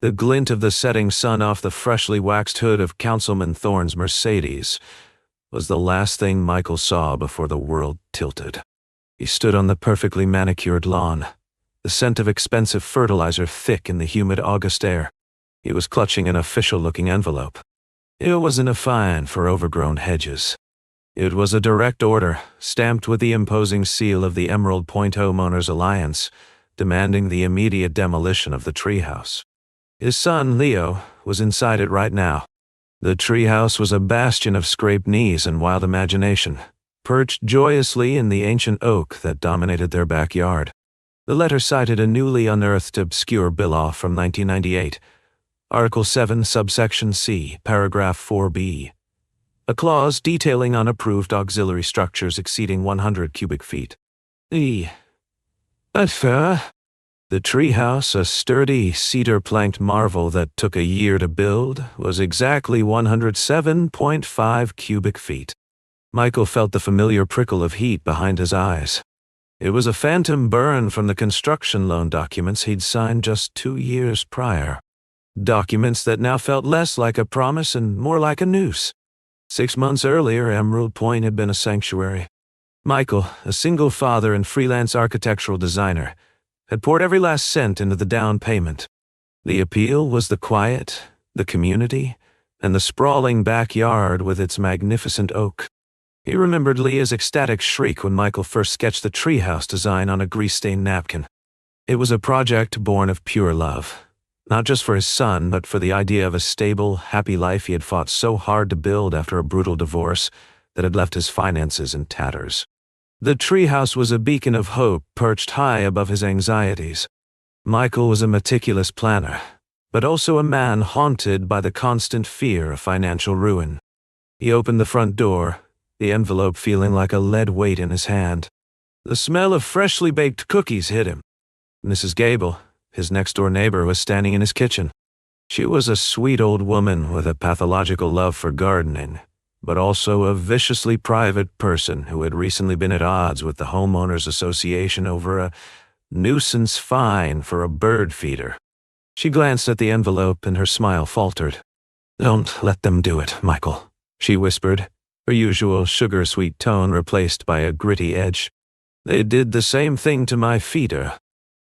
The glint of the setting sun off the freshly waxed hood of Councilman Thorne's Mercedes was the last thing Michael saw before the world tilted. He stood on the perfectly manicured lawn, the scent of expensive fertilizer thick in the humid August air. He was clutching an official-looking envelope. It wasn't a fine for overgrown hedges. It was a direct order, stamped with the imposing seal of the Emerald Point Homeowners Alliance, demanding the immediate demolition of the treehouse. His son, Leo, was inside it right now. The treehouse was a bastion of scraped knees and wild imagination, perched joyously in the ancient oak that dominated their backyard. The letter cited a newly unearthed obscure bill-off from 1998, Article 7, subsection C, paragraph 4b, a clause detailing unapproved auxiliary structures exceeding 100 cubic feet. That's fair. The treehouse, a sturdy, cedar-planked marvel that took a year to build, was exactly 107.5 cubic feet. Michael felt the familiar prickle of heat behind his eyes. It was a phantom burn from the construction loan documents he'd signed just 2 years prior. Documents that now felt less like a promise and more like a noose. 6 months earlier, Emerald Point had been a sanctuary. Michael, a single father and freelance architectural designer, had poured every last cent into the down payment. The appeal was the quiet, the community, and the sprawling backyard with its magnificent oak. He remembered Leah's ecstatic shriek when Michael first sketched the treehouse design on a grease-stained napkin. It was a project born of pure love, not just for his son, but for the idea of a stable, happy life he had fought so hard to build after a brutal divorce that had left his finances in tatters. The treehouse was a beacon of hope perched high above his anxieties. Michael was a meticulous planner, but also a man haunted by the constant fear of financial ruin. He opened the front door, the envelope feeling like a lead weight in his hand. The smell of freshly baked cookies hit him. Mrs. Gable, his next-door neighbor, was standing in his kitchen. She was a sweet old woman with a pathological love for gardening, but also a viciously private person who had recently been at odds with the Homeowners Association over a nuisance fine for a bird feeder. She glanced at the envelope and her smile faltered. "Don't let them do it, Michael," she whispered, her usual sugar-sweet tone replaced by a gritty edge. "They did the same thing to my feeder.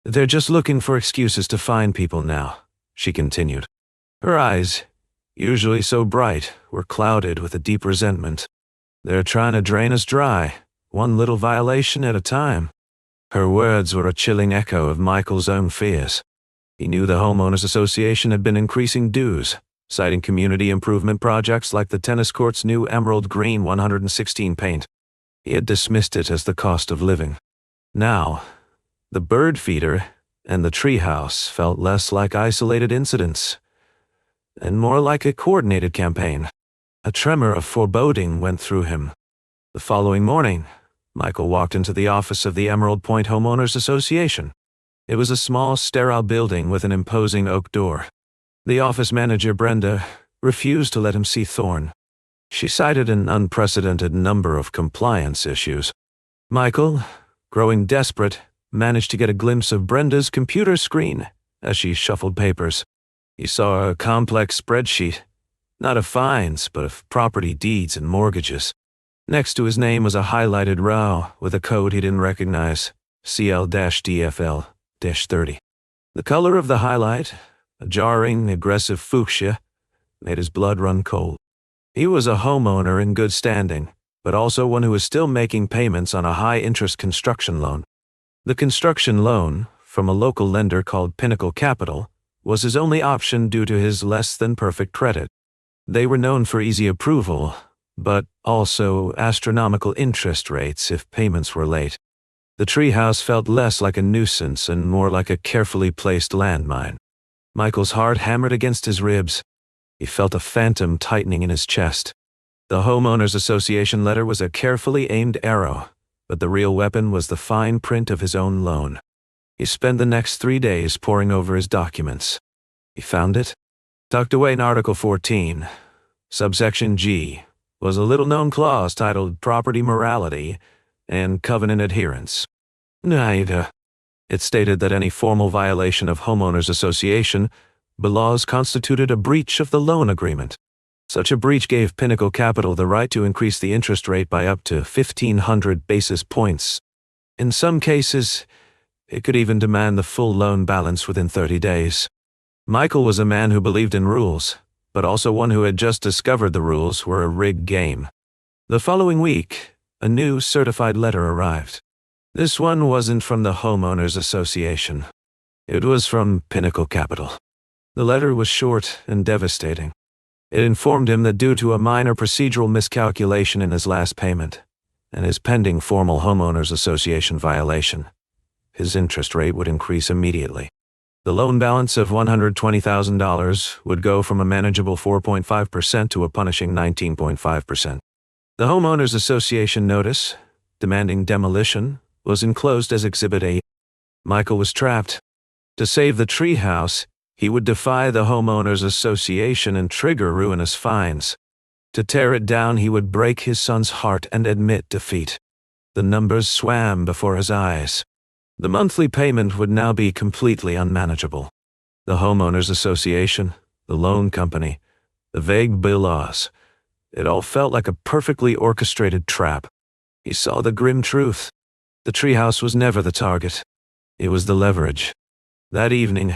They're just looking for excuses to fine people now," she continued. Her eyes, usually so bright, were clouded with a deep resentment. "They're trying to drain us dry, one little violation at a time." Her words were a chilling echo of Michael's own fears. He knew the Homeowners Association had been increasing dues, citing community improvement projects like the tennis court's new emerald green 116 paint. He had dismissed it as the cost of living. Now, the bird feeder and the treehouse felt less like isolated incidents and more like a coordinated campaign. A tremor of foreboding went through him. The following morning, Michael walked into the office of the Emerald Point Homeowners Association. It was a small, sterile building with an imposing oak door. The office manager, Brenda, refused to let him see Thorne. She cited an unprecedented number of compliance issues. Michael, growing desperate, managed to get a glimpse of Brenda's computer screen as she shuffled papers. He saw a complex spreadsheet, not of fines, but of property deeds and mortgages. Next to his name was a highlighted row with a code he didn't recognize, CL-DFL-30. The color of the highlight, a jarring, aggressive fuchsia, made his blood run cold. He was a homeowner in good standing, but also one who was still making payments on a high-interest construction loan. The construction loan, from a local lender called Pinnacle Capital, was his only option due to his less-than-perfect credit. They were known for easy approval, but also astronomical interest rates if payments were late. The treehouse felt less like a nuisance and more like a carefully placed landmine. Michael's heart hammered against his ribs. He felt a phantom tightening in his chest. The Homeowners Association letter was a carefully aimed arrow, but the real weapon was the fine print of his own loan. He spent the next 3 days poring over his documents. He found it. Tucked away in Article 14, subsection G, was a little-known clause titled Property Morality and Covenant Adherence. Neither. It stated that any formal violation of Homeowners Association bylaws constituted a breach of the loan agreement. Such a breach gave Pinnacle Capital the right to increase the interest rate by up to 1,500 basis points. In some cases, it could even demand the full loan balance within 30 days. Michael was a man who believed in rules, but also one who had just discovered the rules were a rigged game. The following week, a new certified letter arrived. This one wasn't from the Homeowners Association. It was from Pinnacle Capital. The letter was short and devastating. It informed him that due to a minor procedural miscalculation in his last payment and his pending formal Homeowners Association violation, his interest rate would increase immediately. The loan balance of $120,000 would go from a manageable 4.5% to a punishing 19.5%. The Homeowners Association notice, demanding demolition, was enclosed as Exhibit A. Michael was trapped. To save the treehouse, he would defy the Homeowners Association and trigger ruinous fines. To tear it down, he would break his son's heart and admit defeat. The numbers swam before his eyes. The monthly payment would now be completely unmanageable. The Homeowners Association, the loan company, the vague bylaws, it all felt like a perfectly orchestrated trap. He saw the grim truth. The treehouse was never the target. It was the leverage. That evening,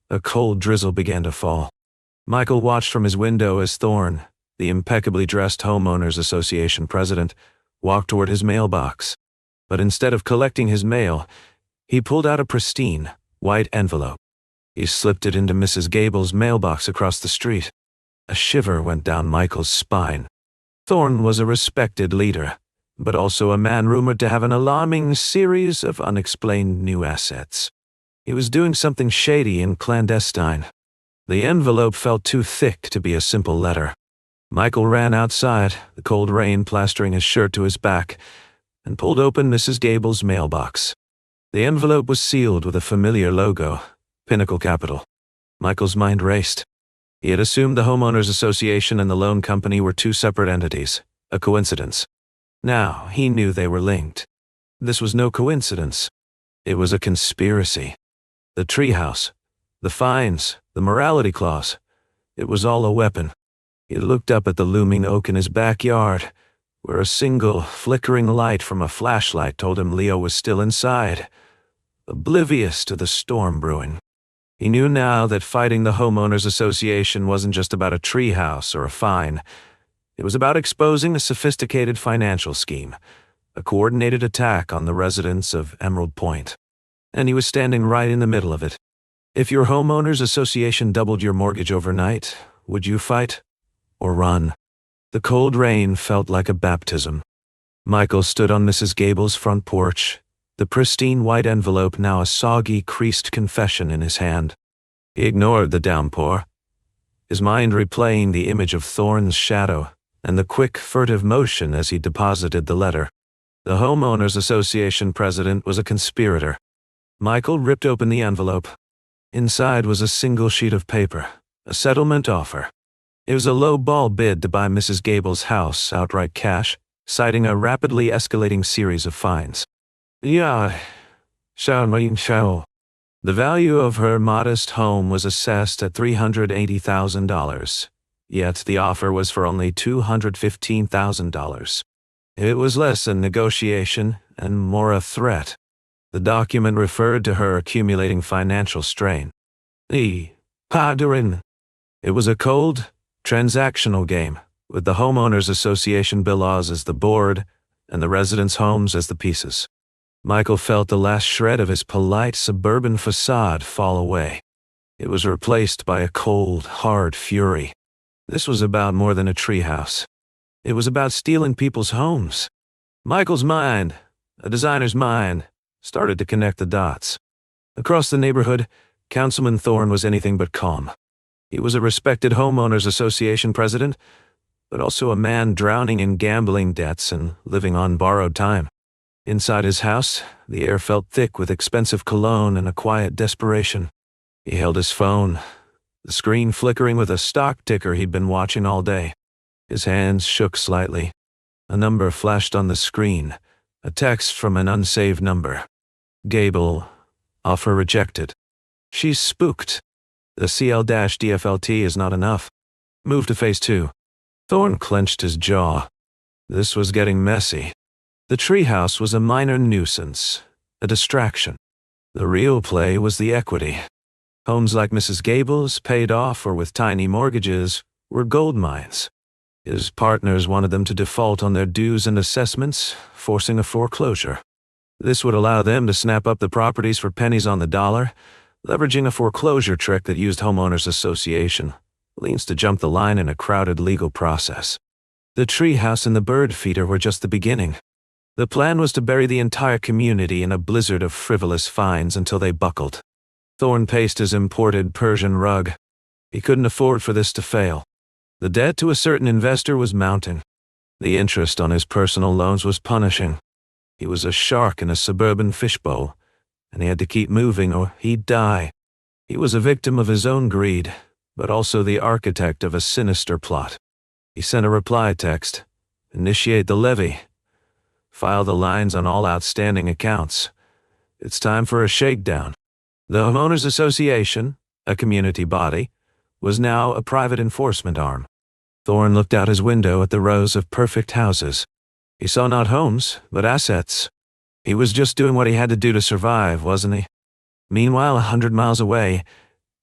a cold drizzle began to fall. Michael watched from his window as Thorne, the impeccably dressed Homeowners Association president, walked toward his mailbox. But instead of collecting his mail, he pulled out a pristine, white envelope. He slipped it into Mrs. Gable's mailbox across the street. A shiver went down Michael's spine. Thorne was a respected leader, but also a man rumored to have an alarming series of unexplained new assets. He was doing something shady and clandestine. The envelope felt too thick to be a simple letter. Michael ran outside, the cold rain plastering his shirt to his back, and pulled open Mrs. Gable's mailbox. The envelope was sealed with a familiar logo, Pinnacle Capital. Michael's mind raced. He had assumed the Homeowners Association and the loan company were two separate entities, a coincidence. Now he knew they were linked. This was no coincidence. It was a conspiracy. The treehouse, the fines, the morality clause, it was all a weapon. He looked up at the looming oak in his backyard, where a single, flickering light from a flashlight told him Leo was still inside, oblivious to the storm brewing. He knew now that fighting the Homeowners Association wasn't just about a treehouse or a fine. It was about exposing a sophisticated financial scheme, a coordinated attack on the residents of Emerald Point. And he was standing right in the middle of it. If your Homeowners Association doubled your mortgage overnight, would you fight or run? The cold rain felt like a baptism. Michael stood on Mrs. Gable's front porch, the pristine white envelope now a soggy, creased confession in his hand. He ignored the downpour, his mind replaying the image of Thorne's shadow and the quick, furtive motion as he deposited the letter. The Homeowners Association president was a conspirator. Michael ripped open the envelope. Inside was a single sheet of paper, a settlement offer. It was a low-ball bid to buy Mrs. Gable's house outright cash, citing a rapidly escalating series of fines. The value of her modest home was assessed at $380,000, yet the offer was for only $215,000. It was less a negotiation and more a threat. The document referred to her accumulating financial strain. It was a cold, transactional game, with the Homeowners Association bylaws as the board and the residents' homes as the pieces. Michael felt the last shred of his polite suburban facade fall away. It was replaced by a cold, hard fury. This was about more than a treehouse. It was about stealing people's homes. Michael's mind, a designer's mind, started to connect the dots. Across the neighborhood, Councilman Thorne was anything but calm. He was a respected Homeowners Association president, but also a man drowning in gambling debts and living on borrowed time. Inside his house, the air felt thick with expensive cologne and a quiet desperation. He held his phone, the screen flickering with a stock ticker he'd been watching all day. His hands shook slightly. A number flashed on the screen, a text from an unsaved number. Gable, offer rejected. She's spooked. The CL-DFLT is not enough. Move to phase 2. Thorne clenched his jaw. This was getting messy. The treehouse was a minor nuisance, a distraction. The real play was the equity. Homes like Mrs. Gable's, paid off or with tiny mortgages, were gold mines. His partners wanted them to default on their dues and assessments, forcing a foreclosure. This would allow them to snap up the properties for pennies on the dollar, leveraging a foreclosure trick that used Homeowners Association liens to jump the line in a crowded legal process. The treehouse and the bird feeder were just the beginning. The plan was to bury the entire community in a blizzard of frivolous fines until they buckled. Thorne paced his imported Persian rug. He couldn't afford for this to fail. The debt to a certain investor was mounting. The interest on his personal loans was punishing. He was a shark in a suburban fishbowl, and he had to keep moving or he'd die. He was a victim of his own greed, but also the architect of a sinister plot. He sent a reply text. Initiate the levy. File the lines on all outstanding accounts. It's time for a shakedown. The Homeowners Association, a community body, was now a private enforcement arm. Thorne looked out his window at the rows of perfect houses. He saw not homes, but assets. He was just doing what he had to do to survive, wasn't he? Meanwhile, 100 miles away,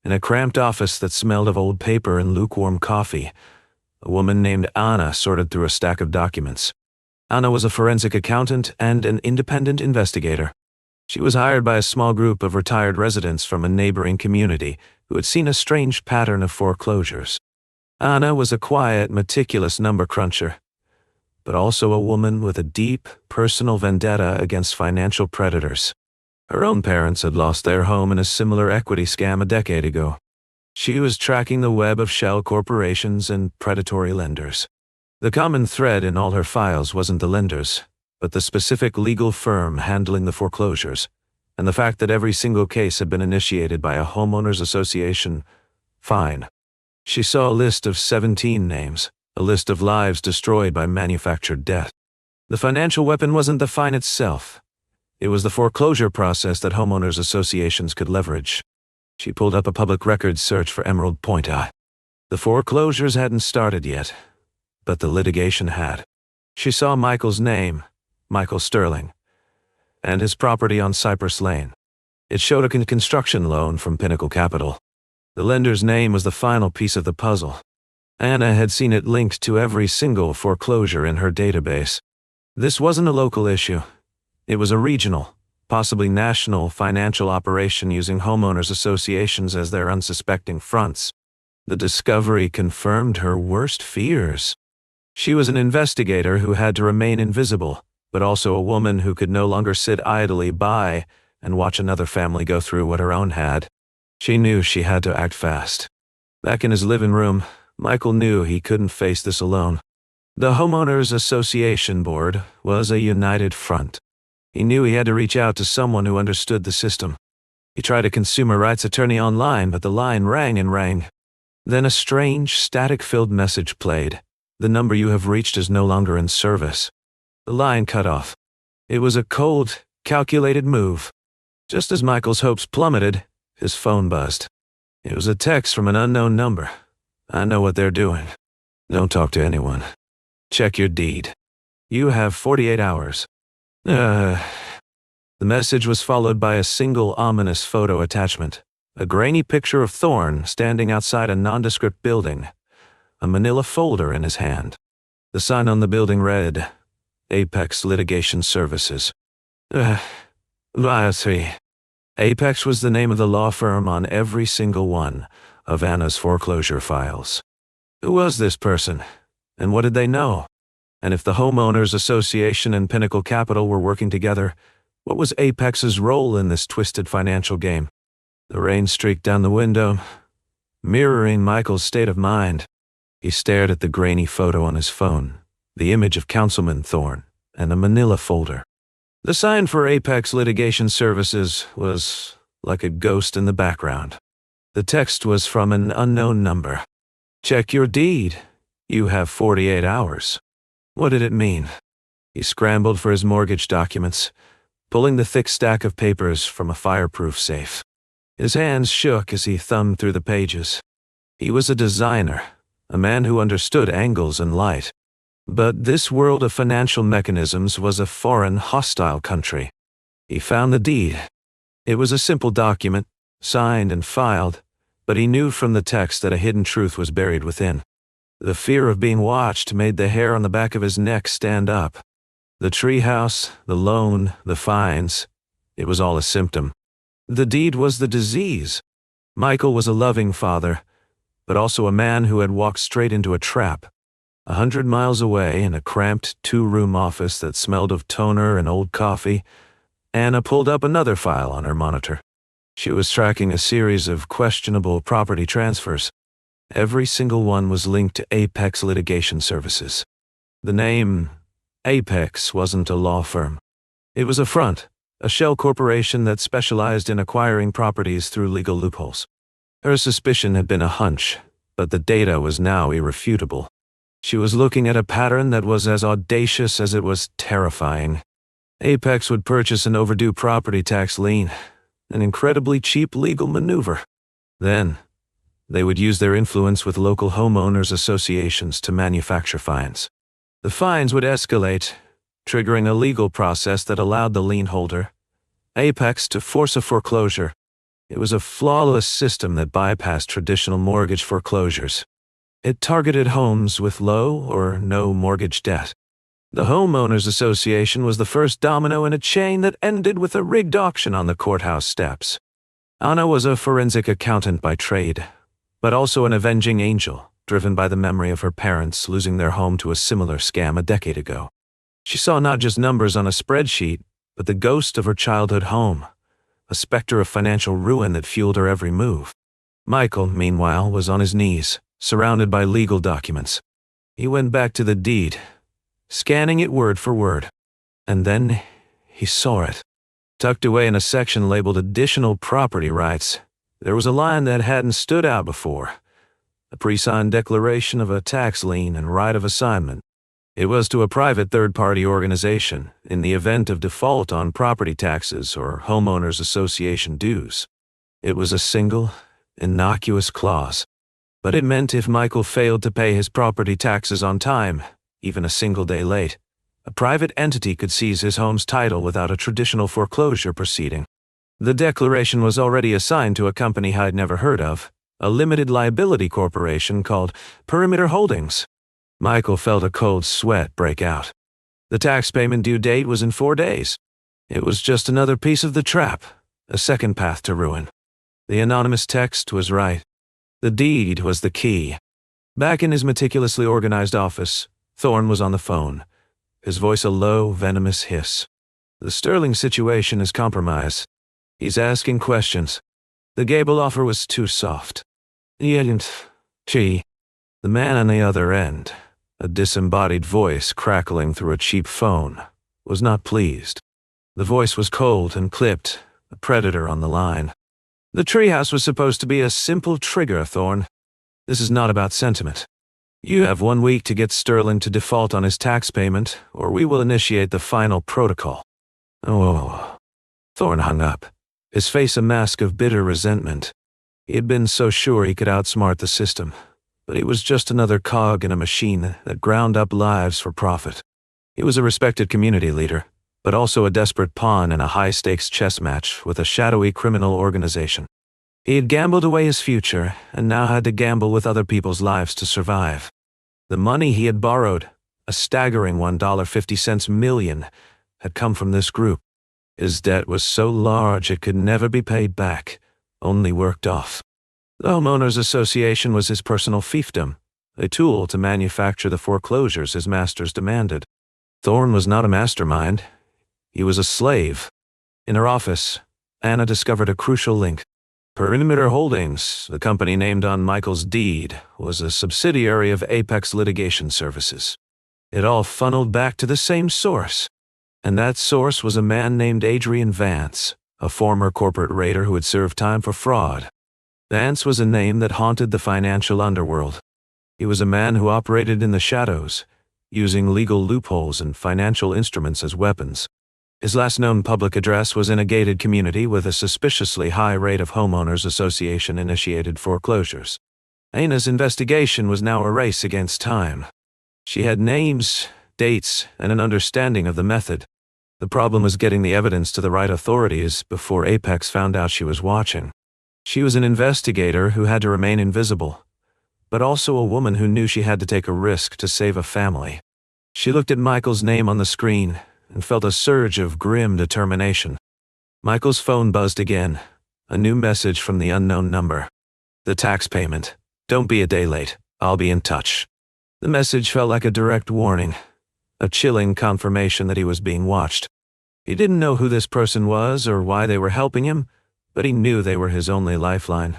in a cramped office that smelled of old paper and lukewarm coffee, a woman named Anna sorted through a stack of documents. Anna was a forensic accountant and an independent investigator. She was hired by a small group of retired residents from a neighboring community who had seen a strange pattern of foreclosures. Anna was a quiet, meticulous number cruncher, but also a woman with a deep, personal vendetta against financial predators. Her own parents had lost their home in a similar equity scam a decade ago. She was tracking the web of shell corporations and predatory lenders. The common thread in all her files wasn't the lenders, but the specific legal firm handling the foreclosures, and the fact that every single case had been initiated by a homeowners association. Fine. She saw a list of 17 names, a list of lives destroyed by manufactured debt. The financial weapon wasn't the fine itself. It was the foreclosure process that homeowners associations could leverage. She pulled up a public records search for Emerald Point Eye. The foreclosures hadn't started yet, but the litigation had. She saw Michael's name, Michael Sterling, and his property on Cypress Lane. It showed a construction loan from Pinnacle Capital. The lender's name was the final piece of the puzzle. Anna had seen it linked to every single foreclosure in her database. This wasn't a local issue. It was a regional, possibly national financial operation using homeowners associations as their unsuspecting fronts. The discovery confirmed her worst fears. She was an investigator who had to remain invisible, but also a woman who could no longer sit idly by and watch another family go through what her own had. She knew she had to act fast. Back in his living room, Michael knew he couldn't face this alone. The Homeowners Association Board was a united front. He knew he had to reach out to someone who understood the system. He tried a consumer rights attorney online, but the line rang and rang. Then a strange, static-filled message played. The number you have reached is no longer in service. The line cut off. It was a cold, calculated move. Just as Michael's hopes plummeted, his phone buzzed. It was a text from an unknown number. I know what they're doing. Don't talk to anyone. Check your deed. You have 48 hours. The message was followed by a single ominous photo attachment. A grainy picture of Thorne standing outside a nondescript building, a manila folder in his hand. The sign on the building read, Apex Litigation Services. Apex was the name of the law firm on every single one of Anna's foreclosure files. Who was this person? And what did they know? And if the Homeowners Association and Pinnacle Capital were working together, what was Apex's role in this twisted financial game? The rain streaked down the window, mirroring Michael's state of mind. He stared at the grainy photo on his phone, the image of Councilman Thorne, and a manila folder. The sign for Apex Litigation Services was like a ghost in the background. The text was from an unknown number. Check your deed. You have 48 hours. What did it mean? He scrambled for his mortgage documents, pulling the thick stack of papers from a fireproof safe. His hands shook as he thumbed through the pages. He was a designer, a man who understood angles and light. But this world of financial mechanisms was a foreign, hostile country. He found the deed. It was a simple document, signed and filed, but he knew from the text that a hidden truth was buried within. The fear of being watched made the hair on the back of his neck stand up. The treehouse, the loan, the fines, it was all a symptom. The deed was the disease. Michael was a loving father, but also a man who had walked straight into a trap. 100 miles away, in a cramped two-room office that smelled of toner and old coffee, Anna pulled up another file on her monitor. She was tracking a series of questionable property transfers. Every single one was linked to Apex Litigation Services. The name Apex wasn't a law firm. It was a front, a shell corporation that specialized in acquiring properties through legal loopholes. Her suspicion had been a hunch, but the data was now irrefutable. She was looking at a pattern that was as audacious as it was terrifying. Apex would purchase an overdue property tax lien, an incredibly cheap legal maneuver. Then, they would use their influence with local homeowners associations to manufacture fines. The fines would escalate, triggering a legal process that allowed the lien holder, Apex, to force a foreclosure. It was a flawless system that bypassed traditional mortgage foreclosures. It targeted homes with low or no mortgage debt. The Homeowners Association was the first domino in a chain that ended with a rigged auction on the courthouse steps. Anna was a forensic accountant by trade, but also an avenging angel, driven by the memory of her parents losing their home to a similar scam a decade ago. She saw not just numbers on a spreadsheet, but the ghost of her childhood home, a specter of financial ruin that fueled her every move. Michael, meanwhile, was on his knees, surrounded by legal documents. He went back to the deed, scanning it word for word. And then he saw it. Tucked away in a section labeled Additional Property Rights, there was a line that hadn't stood out before. A pre-signed declaration of a tax lien and right of assignment. It was to a private third-party organization in the event of default on property taxes or homeowners association dues. It was a single, innocuous clause. But it meant if Michael failed to pay his property taxes on time, even a single day late, a private entity could seize his home's title without a traditional foreclosure proceeding. The declaration was already assigned to a company I'd never heard of, a limited liability corporation called Perimeter Holdings. Michael felt a cold sweat break out. The tax payment due date was in 4 days. It was just another piece of the trap, a second path to ruin. The anonymous text was right. The deed was the key. Back in his meticulously organized office, Thorne was on the phone, his voice a low, venomous hiss. The Sterling situation is compromised. He's asking questions. The Gable offer was too soft. She, the man on the other end, a disembodied voice crackling through a cheap phone, was not pleased. The voice was cold and clipped, a predator on the line. The treehouse was supposed to be a simple trigger, Thorne. This is not about sentiment. You have 1 week to get Sterling to default on his tax payment, or we will initiate the final protocol. Oh. Thorne hung up, his face a mask of bitter resentment. He had been so sure he could outsmart the system, but he was just another cog in a machine that ground up lives for profit. He was a respected community leader, but also a desperate pawn in a high-stakes chess match with a shadowy criminal organization. He had gambled away his future and now had to gamble with other people's lives to survive. The money he had borrowed, a staggering $1.50 million, had come from this group. His debt was so large it could never be paid back, only worked off. The Homeowners Association was his personal fiefdom, a tool to manufacture the foreclosures his masters demanded. Thorne was not a mastermind. He was a slave. In her office, Anna discovered a crucial link. Perimeter Holdings, the company named on Michael's deed, was a subsidiary of Apex Litigation Services. It all funneled back to the same source. And that source was a man named Adrian Vance, a former corporate raider who had served time for fraud. Vance was a name that haunted the financial underworld. He was a man who operated in the shadows, using legal loopholes and financial instruments as weapons. His last known public address was in a gated community with a suspiciously high rate of homeowners association-initiated foreclosures. Ana's investigation was now a race against time. She had names, dates, and an understanding of the method. The problem was getting the evidence to the right authorities before Apex found out she was watching. She was an investigator who had to remain invisible, but also a woman who knew she had to take a risk to save a family. She looked at Michael's name on the screen and felt a surge of grim determination. Michael's phone buzzed again, a new message from the unknown number. The tax payment. Don't be a day late. I'll be in touch. The message felt like a direct warning, a chilling confirmation that he was being watched. He didn't know who this person was or why they were helping him, but he knew they were his only lifeline.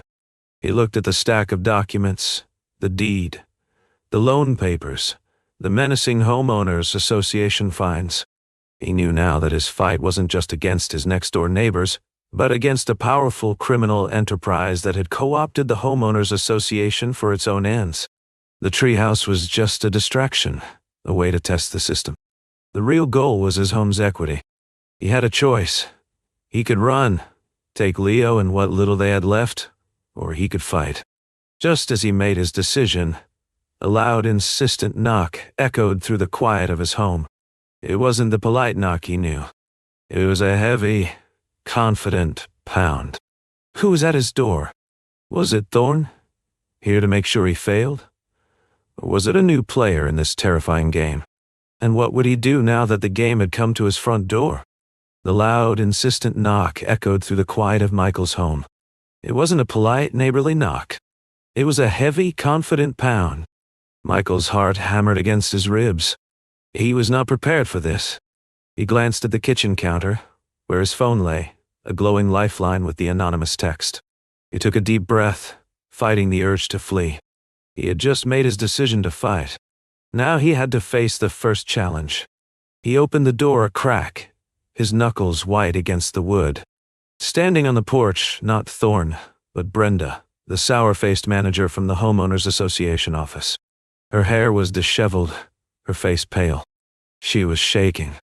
He looked at the stack of documents, the deed, the loan papers, the menacing homeowners association fines. He knew now that his fight wasn't just against his next-door neighbors, but against a powerful criminal enterprise that had co-opted the homeowners association for its own ends. The treehouse was just a distraction, a way to test the system. The real goal was his home's equity. He had a choice. He could run, take Leo and what little they had left, or he could fight. Just as he made his decision, a loud, insistent knock echoed through the quiet of his home. It wasn't the polite knock he knew. It was a heavy, confident pound. Who was at his door? Was it Thorne, here to make sure he failed? Or was it a new player in this terrifying game? And what would he do now that the game had come to his front door? The loud, insistent knock echoed through the quiet of Michael's home. It wasn't a polite, neighborly knock. It was a heavy, confident pound. Michael's heart hammered against his ribs. He was not prepared for this. He glanced at the kitchen counter, where his phone lay, a glowing lifeline with the anonymous text. He took a deep breath, fighting the urge to flee. He had just made his decision to fight. Now he had to face the first challenge. He opened the door a crack, his knuckles white against the wood. Standing on the porch, not Thorne, but Brenda, the sour-faced manager from the Homeowners Association office. Her hair was disheveled, her face pale. She was shaking.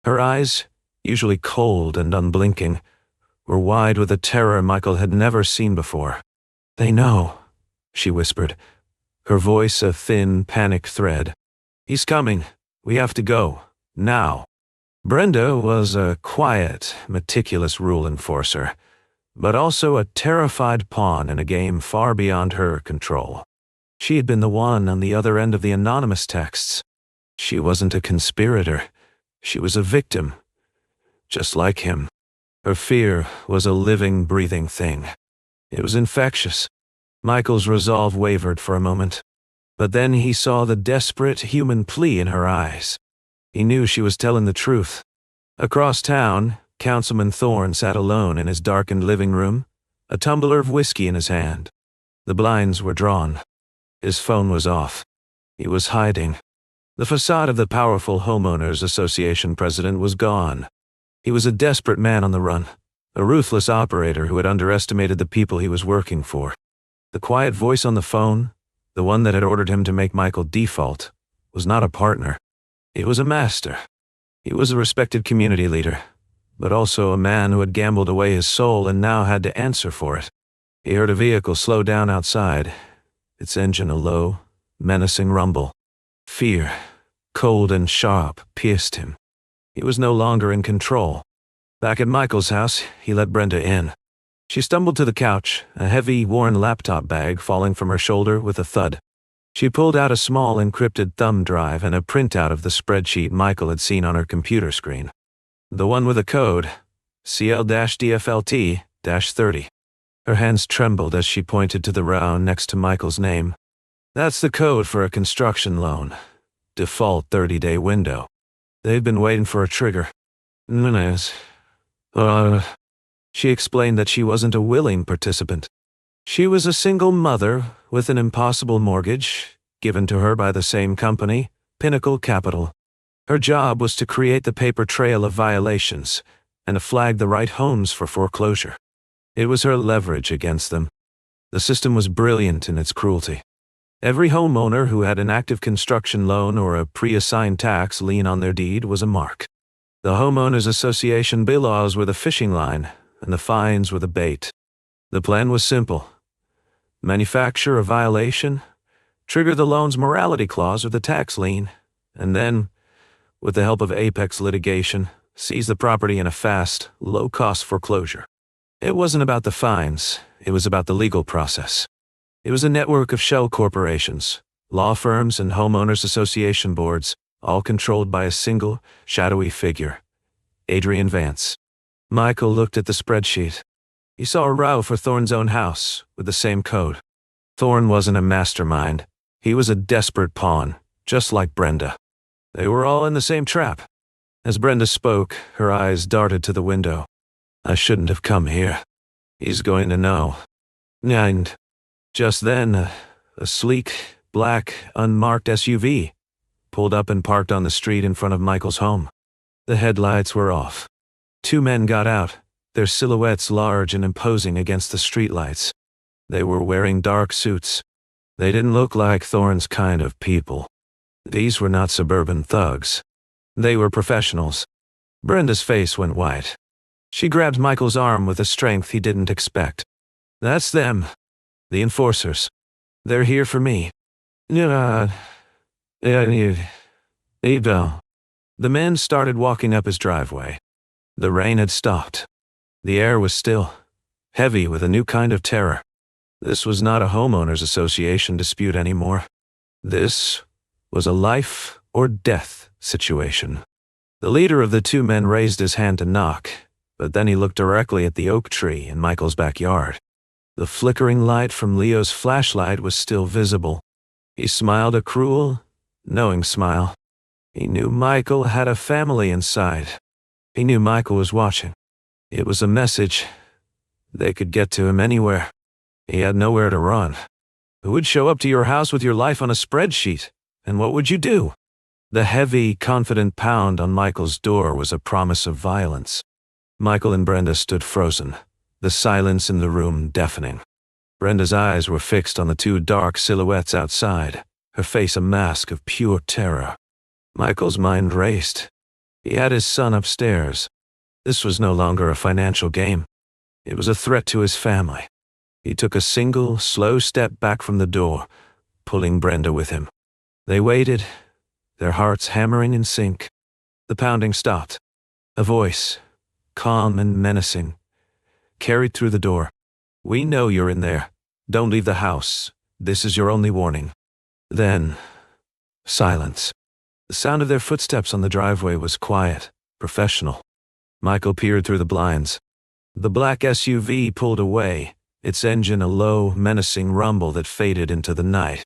Her eyes, usually cold and unblinking, were wide with a terror Michael had never seen before. "They know," she whispered, her voice a thin, panic thread. "He's coming. We have to go. Now." Brenda was a quiet, meticulous rule enforcer, but also a terrified pawn in a game far beyond her control. She had been the one on the other end of the anonymous texts. She wasn't a conspirator. She was a victim, just like him. Her fear was a living, breathing thing. It was infectious. Michael's resolve wavered for a moment, but then he saw the desperate human plea in her eyes. He knew she was telling the truth. Across town, Councilman Thorne sat alone in his darkened living room, a tumbler of whiskey in his hand. The blinds were drawn. His phone was off. He was hiding. The facade of the powerful Homeowners Association president was gone. He was a desperate man on the run, a ruthless operator who had underestimated the people he was working for. The quiet voice on the phone, the one that had ordered him to make Michael default, was not a partner. It was a master. He was a respected community leader, but also a man who had gambled away his soul and now had to answer for it. He heard a vehicle slow down outside, its engine a low, menacing rumble. Fear, cold and sharp, pierced him. He was no longer in control. Back at Michael's house, he let Brenda in. She stumbled to the couch, a heavy, worn laptop bag falling from her shoulder with a thud. She pulled out a small encrypted thumb drive and a printout of the spreadsheet Michael had seen on her computer screen. The one with a code, CL-DFLT-30. Her hands trembled as she pointed to the row next to Michael's name. "That's the code for a construction loan. Default 30-day window. They've been waiting for a trigger." She explained that she wasn't a willing participant. She was a single mother with an impossible mortgage, given to her by the same company, Pinnacle Capital. Her job was to create the paper trail of violations and to flag the right homes for foreclosure. It was her leverage against them. The system was brilliant in its cruelty. Every homeowner who had an active construction loan or a pre-assigned tax lien on their deed was a mark. The Homeowners Association bylaws were the fishing line, and the fines were the bait. The plan was simple. Manufacture a violation, trigger the loan's morality clause or the tax lien, and then, with the help of apex litigation, seize the property in a fast, low-cost foreclosure. It wasn't about the fines, it was about the legal process. It was a network of shell corporations, law firms and homeowners association boards, all controlled by a single, shadowy figure, Adrian Vance. Michael looked at the spreadsheet. He saw a row for Thorne's own house, with the same code. Thorne wasn't a mastermind. He was a desperate pawn, just like Brenda. They were all in the same trap. As Brenda spoke, her eyes darted to the window. I shouldn't have come here. He's going to know. And just then, a sleek, black, unmarked SUV pulled up and parked on the street in front of Michael's home. The headlights were off. Two men got out, their silhouettes large and imposing against the streetlights. They were wearing dark suits. They didn't look like Thorne's kind of people. These were not suburban thugs. They were professionals. Brenda's face went white. She grabbed Michael's arm with a strength he didn't expect. That's them. The enforcers. They're here for me. The men started walking up his driveway. The rain had stopped. The air was still, heavy with a new kind of terror. This was not a homeowners association dispute anymore. This was a life or death situation. The leader of the two men raised his hand to knock, but then he looked directly at the oak tree in Michael's backyard. The flickering light from Leo's flashlight was still visible. He smiled a cruel, knowing smile. He knew Michael had a family inside. He knew Michael was watching. It was a message. They could get to him anywhere. He had nowhere to run. Who would show up to your house with your life on a spreadsheet? And what would you do? The heavy, confident pound on Michael's door was a promise of violence. Michael and Brenda stood frozen, the silence in the room deafening. Brenda's eyes were fixed on the two dark silhouettes outside, her face a mask of pure terror. Michael's mind raced. He had his son upstairs. This was no longer a financial game. It was a threat to his family. He took a single, slow step back from the door, pulling Brenda with him. They waited, their hearts hammering in sync. The pounding stopped. A voice, calm and menacing, carried through the door. We know you're in there. Don't leave the house. This is your only warning. Then, silence. The sound of their footsteps on the driveway was quiet, professional. Michael peered through the blinds. The black SUV pulled away, its engine a low, menacing rumble that faded into the night.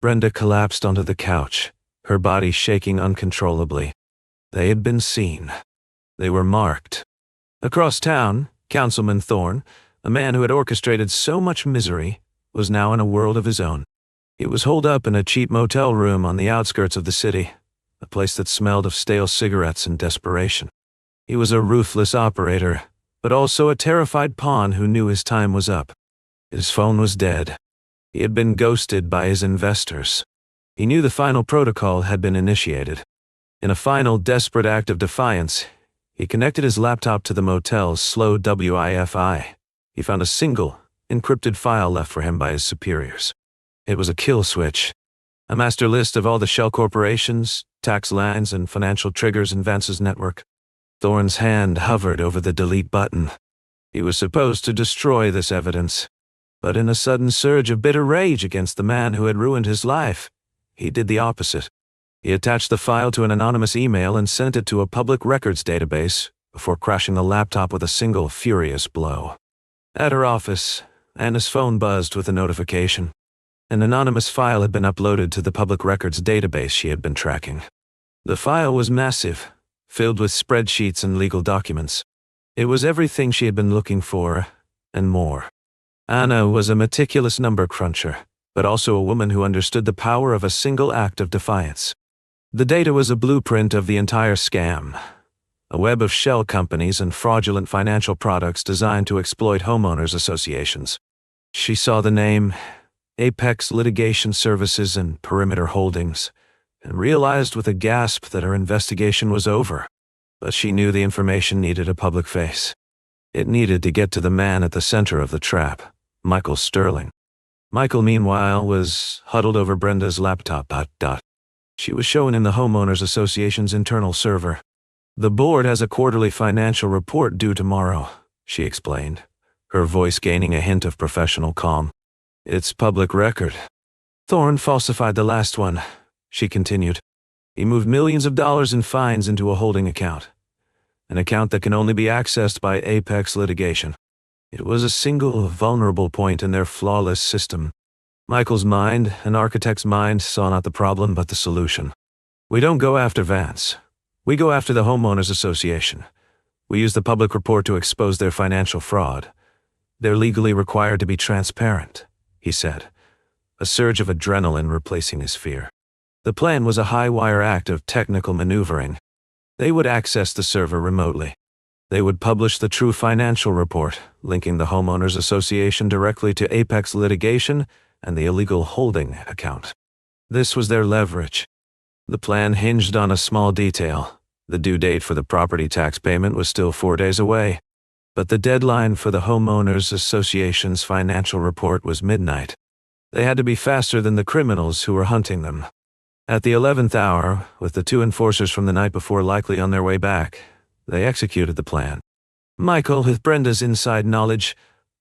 Brenda collapsed onto the couch, her body shaking uncontrollably. They had been seen. They were marked. Across town, Councilman Thorne, a man who had orchestrated so much misery, was now in a world of his own. He was holed up in a cheap motel room on the outskirts of the city, a place that smelled of stale cigarettes and desperation. He was a ruthless operator, but also a terrified pawn who knew his time was up. His phone was dead. He had been ghosted by his investors. He knew the final protocol had been initiated. In a final desperate act of defiance, he connected his laptop to the motel's slow Wi-Fi. He found a single, encrypted file left for him by his superiors. It was a kill switch, a master list of all the shell corporations, tax lines, and financial triggers in Vance's network. Thorne's hand hovered over the delete button. He was supposed to destroy this evidence, but in a sudden surge of bitter rage against the man who had ruined his life, he did the opposite. He attached the file to an anonymous email and sent it to a public records database before crashing the laptop with a single furious blow. At her office, Anna's phone buzzed with a notification. An anonymous file had been uploaded to the public records database she had been tracking. The file was massive, filled with spreadsheets and legal documents. It was everything she had been looking for, and more. Anna was a meticulous number cruncher, but also a woman who understood the power of a single act of defiance. The data was a blueprint of the entire scam, a web of shell companies and fraudulent financial products designed to exploit homeowners associations. She saw the name, Apex Litigation Services and Perimeter Holdings, and realized with a gasp that her investigation was over. But she knew the information needed a public face. It needed to get to the man at the center of the trap, Michael Sterling. Michael, meanwhile, was huddled over Brenda's laptop. She was shown in the Homeowners Association's internal server. "The board has a quarterly financial report due tomorrow," she explained, her voice gaining a hint of professional calm. "It's public record. Thorne falsified the last one," she continued. "He moved millions of dollars in fines into a holding account, an account that can only be accessed by apex litigation. It was a single vulnerable point in their flawless system. Michael's mind, an architect's mind, saw not the problem but the solution. We don't go after Vance. We go after the Homeowners Association. We use the public report to expose their financial fraud. They're legally required to be transparent," he said, a surge of adrenaline replacing his fear. The plan was a high-wire act of technical maneuvering. They would access the server remotely. They would publish the true financial report, linking the Homeowners Association directly to apex litigation and the illegal holding account. This was their leverage. The plan hinged on a small detail. The due date for the property tax payment was still 4 days away, but the deadline for the Homeowners Association's financial report was midnight. They had to be faster than the criminals who were hunting them. At the 11th hour, with the 2 enforcers from the night before likely on their way back, they executed the plan. Michael, with Brenda's inside knowledge,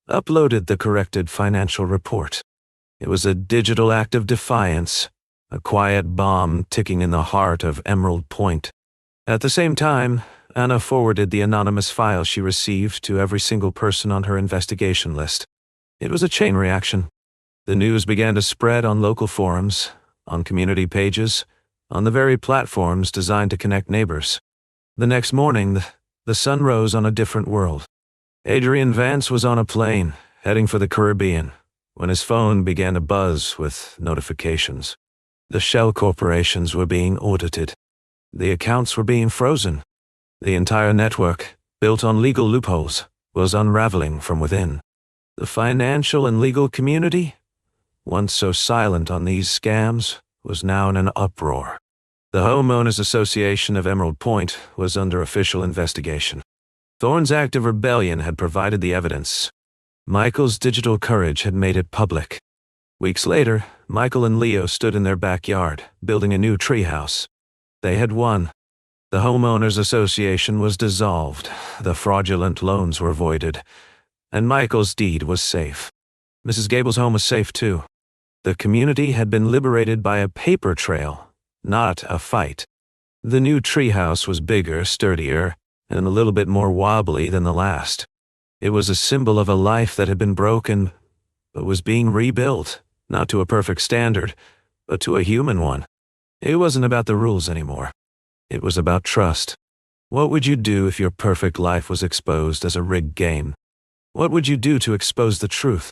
uploaded the corrected financial report. It was a digital act of defiance, a quiet bomb ticking in the heart of Emerald Point. At the same time, Anna forwarded the anonymous file she received to every single person on her investigation list. It was a chain reaction. The news began to spread on local forums, on community pages, on the very platforms designed to connect neighbors. The next morning, the sun rose on a different world. Adrian Vance was on a plane, heading for the Caribbean, when his phone began to buzz with notifications. The shell corporations were being audited. The accounts were being frozen. The entire network, built on legal loopholes, was unraveling from within. The financial and legal community, once so silent on these scams, was now in an uproar. The Homeowners Association of Emerald Point was under official investigation. Thorne's act of rebellion had provided the evidence. Michael's digital courage had made it public. Weeks later, Michael and Leo stood in their backyard, building a new treehouse. They had won. The Homeowners Association was dissolved, the fraudulent loans were voided, and Michael's deed was safe. Mrs. Gable's home was safe too. The community had been liberated by a paper trail, not a fight. The new treehouse was bigger, sturdier, and a little bit more wobbly than the last. It was a symbol of a life that had been broken, but was being rebuilt, not to a perfect standard, but to a human one. It wasn't about the rules anymore. It was about trust. What would you do if your perfect life was exposed as a rigged game? What would you do to expose the truth?